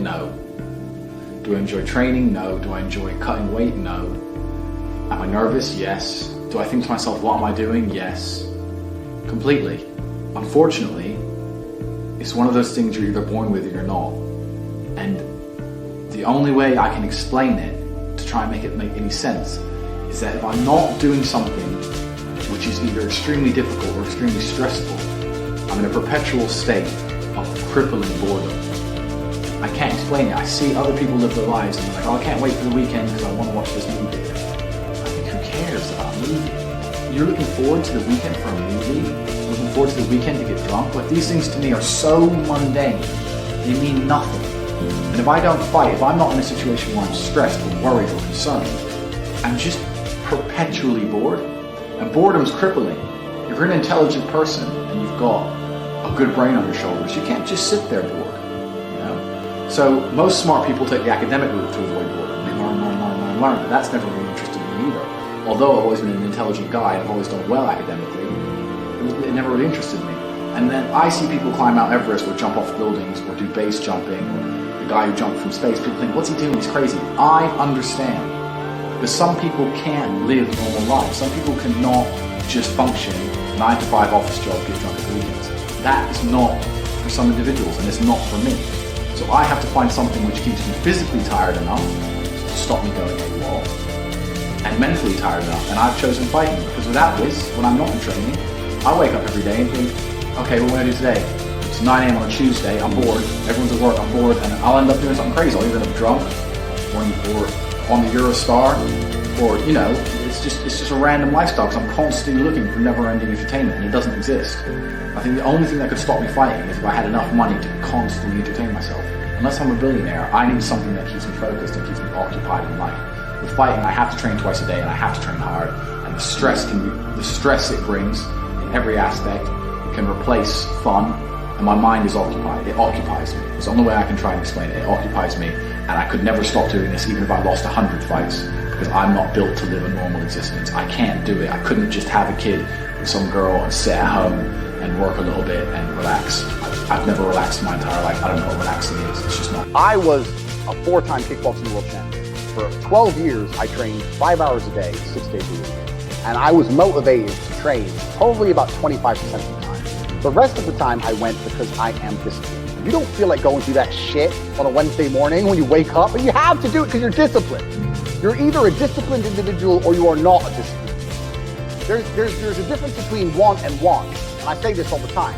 No. Do I enjoy training? No. Do I enjoy cutting weight? No. Am I nervous? Yes. Do I think to myself, what am I doing? Yes. Completely. Unfortunately, it's one of those things you're either born with or you're not. And the only way I can explain it, to try and make it make any sense, is that if I'm not doing something which is either extremely difficult or extremely stressful, I'm in a perpetual state of crippling boredom. I can't explain it. I see other people live their lives and they're like, oh, I can't wait for the weekend because I want to watch this movie. I think, who cares about a movie? You're looking forward to the weekend for a movie? Looking forward to the weekend to get drunk? Like, these things to me are so mundane. They mean nothing. And if I don't fight, if I'm not in a situation where I'm stressed or worried or concerned, I'm just perpetually bored. And boredom's crippling. If you're an intelligent person and you've got a good brain on your shoulders, you can't just sit there bored. So most smart people take the academic route to avoid boredom. They learn, but that's never really interested me either. Although I've always been an intelligent guy and I've always done well academically, it never really interested me. And then I see people climb Mount Everest or jump off buildings or do base jumping, or the guy who jumped from space. People think, what's he doing? He's crazy. I understand. But some people can't live normal lives. Some people cannot just function 9 to 5 office job, get drunk at the weekends. That is not for some individuals, and it's not for me. So I have to find something which keeps me physically tired enough to stop me going AWOL, and mentally tired enough, and I've chosen fighting, because without this, when I'm not in training, I wake up every day and think, okay, what am I going to do today? It's 9 a.m. on a Tuesday, I'm bored, everyone's at work, I'm bored, and I'll end up doing something crazy. I'll either end up drunk, or on the Eurostar, or, it's just a random lifestyle, because I'm constantly looking for never-ending entertainment, and it doesn't exist. I think the only thing that could stop me fighting is if I had enough money to constantly entertain myself. Unless I'm a billionaire, I need something that keeps me focused and keeps me occupied in life. With fighting, I have to train twice a day, and I have to train hard, and the stress it brings in every aspect can replace fun, and my mind is occupied. It occupies me. It's the only way I can try and explain it. It occupies me, and I could never stop doing this even if I lost 100 fights, because I'm not built to live a normal existence. I can't do it. I couldn't just have a kid with some girl and sit at home and work a little bit and relax. I've never relaxed in my entire life. I don't know what relaxing is. It's just not. I was a 4-time kickboxing world champion. For 12 years, I trained 5 hours a day, 6 days a week. And I was motivated to train probably about 25% of the time. The rest of the time I went because I am disciplined. You don't feel like going through that shit on a Wednesday morning when you wake up, but you have to do it because you're disciplined. You're either a disciplined individual or you are not a disciplined individual. There's a difference between want and want. And I say this all the time.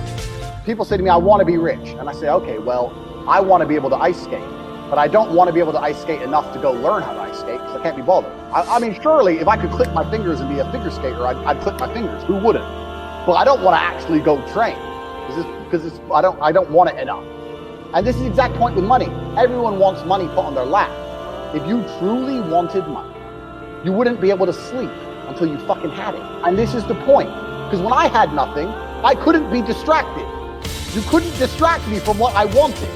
People say to me, I want to be rich. And I say, okay, well, I want to be able to ice skate, but I don't want to be able to ice skate enough to go learn how to ice skate because I can't be bothered. I mean, surely if I could click my fingers and be a figure skater, I'd click my fingers. Who wouldn't? But I don't want to actually go train because I don't want it enough. And this is the exact point with money. Everyone wants money put on their lap. If you truly wanted money, you wouldn't be able to sleep until you fucking had it. And this is the point. Because when I had nothing, I couldn't be distracted. You couldn't distract me from what I wanted.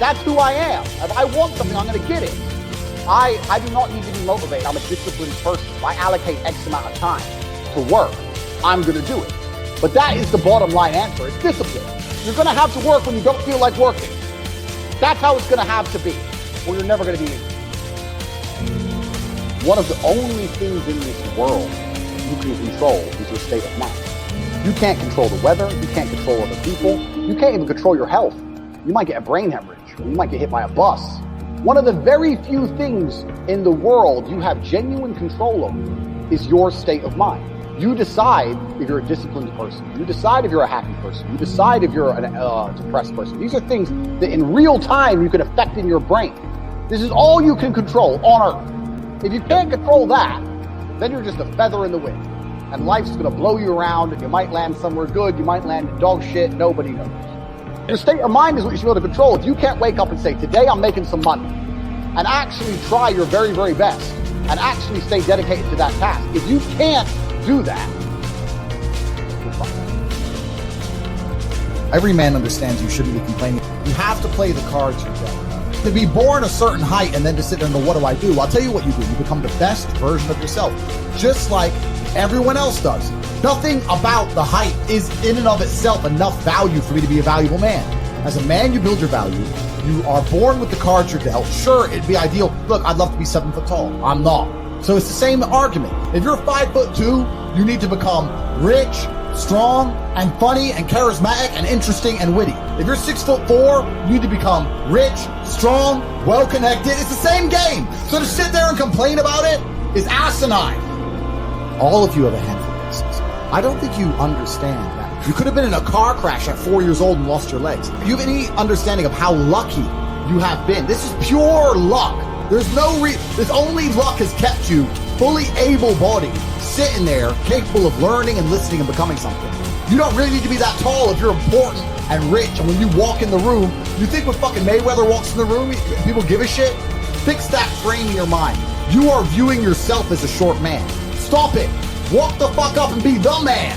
That's who I am. If I want something, I'm going to get it. I do not need to be motivated. I'm a disciplined person. If I allocate X amount of time to work, I'm going to do it. But that is the bottom line answer. It's discipline. You're going to have to work when you don't feel like working. That's how it's going to have to be, or you're never going to be in. One of the only things in this world you can control is your state of mind. You can't control the weather. You can't control other people. You can't even control your health. You might get a brain hemorrhage, or you might get hit by a bus. One of the very few things in the world you have genuine control over is your state of mind. You decide if you're a disciplined person. You decide if you're a happy person. You decide if you're a depressed person. These are things that in real time you can affect in your brain. This is all you can control on Earth. If you can't control that, then you're just a feather in the wind. And life's going to blow you around, and you might land somewhere good, you might land in dog shit, nobody knows. Your state of mind is what you should be able to control. If you can't wake up and say, today I'm making some money, and actually try your very, very best, and actually stay dedicated to that task. If you can't do that, you're fucked. Every man understands you shouldn't be complaining. You have to play the cards you're dealt. To be born a certain height and then to sit there and go, what do I do? I'll tell you what you do. You become the best version of yourself, just like everyone else does. Nothing about the height is in and of itself enough value for me to be a valuable man. As a man, you build your value. You are born with the cards you're dealt. Sure, it'd be ideal. Look, I'd love to be 7 foot tall. I'm not. So it's the same argument. If you're 5'2", you need to become rich, strong, and funny, and charismatic, and interesting, and witty. If you're 6'4", you need to become rich, strong, well-connected. It's the same game. So to sit there and complain about it is asinine. All of you have a handful of cases. I don't think you understand that. You could have been in a car crash at 4 years old and lost your legs. Do you have any understanding of how lucky you have been? This is pure luck. There's only luck has kept you fully able-bodied, sitting there, capable of learning and listening and becoming something. You don't really need to be that tall if you're important and rich, and when you walk in the room, you think when fucking Mayweather walks in the room, people give a shit? Fix that frame in your mind. You are viewing yourself as a short man. Stop it. Walk the fuck up and be the man.